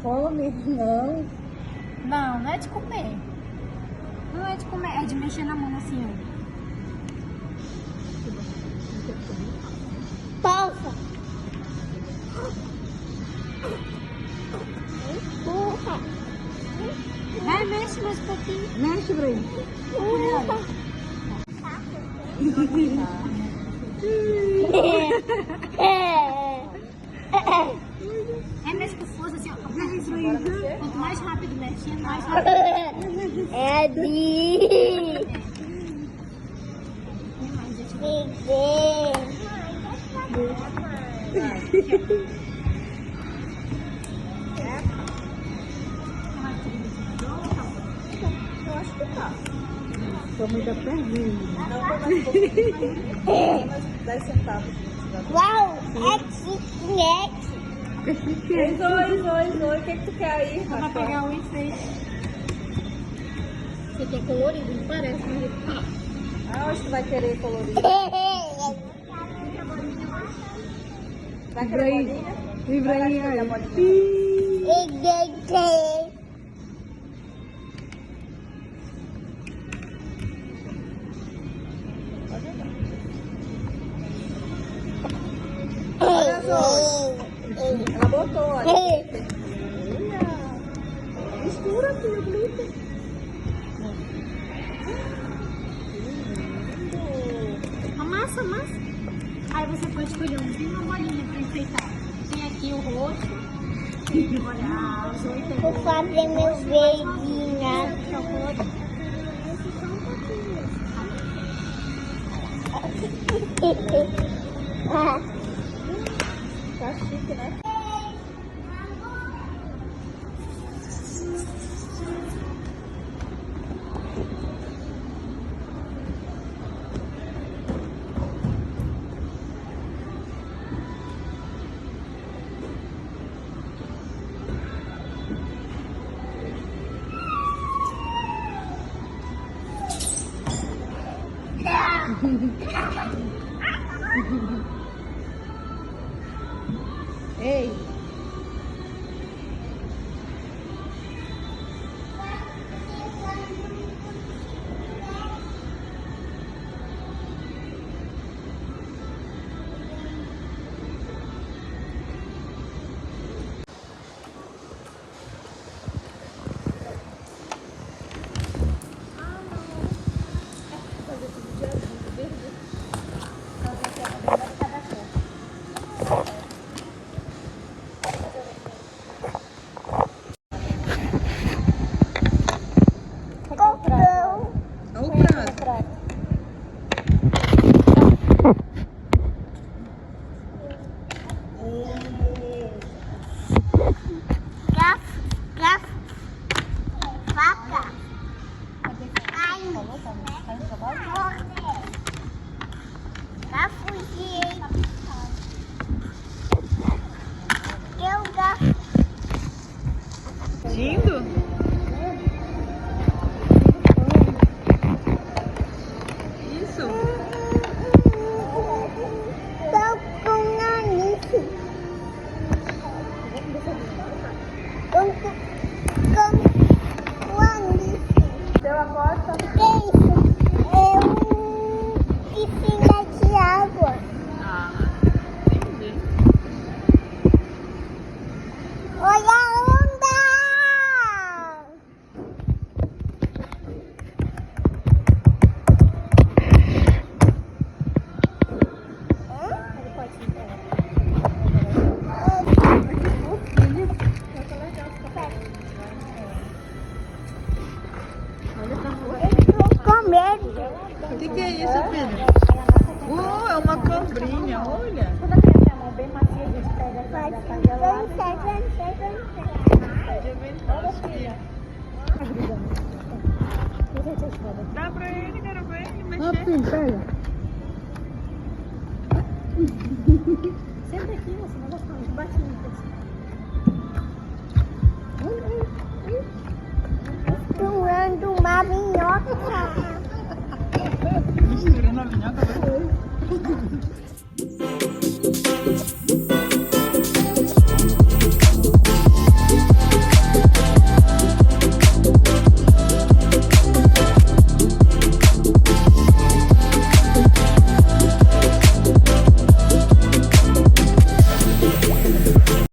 Come, não. Não, não é de comer. Não é de comer, é de mexer na mão assim, ó. Pausa. Empurra. Vai, mexe mais um pouquinho. Mexe, Bruno. É, mexe com força assim, ó. Quanto mais rápido mexe, mais rápido. É de... Eu acho que tá. Tô muita perninha. Não, 10 centavos. Uau, é chique. Oi. O que tu quer aí, Vai Rafa? pegar o enfeite. Você quer colorido, não parece, mas... Ah, acho que vai querer colorido. Vai querer bolinha? Livrainha aí. Olha só. Ela botou, olha. Mistura, filho, glitter. Amassa. Aí você pode escolher uma bolinha pra enfeitar. Tem aqui o rosto. Olha, as 8 Vou fazer meus beijinhos. Tá chique, né? Ei! Olha o prato. Vaca. Vai fugir. Eu gato. Lindo? Isso? Tô com nariz. Com nariz. Deu a costa? É um piscina de água. Ah, entendi. Olha a onda! Eu tô com medo. O que é isso, Pedro? É uma cobrinha, olha. Quando a criança tem a mão bem macia, a gente pega Vai da ficar gelada. Dá pra ele, quero ver ele mexer. Rapidinho, pega. Senta aqui, você não gosta de bate no pescoço. Misturando uma minhoca. Misturando a minhoca,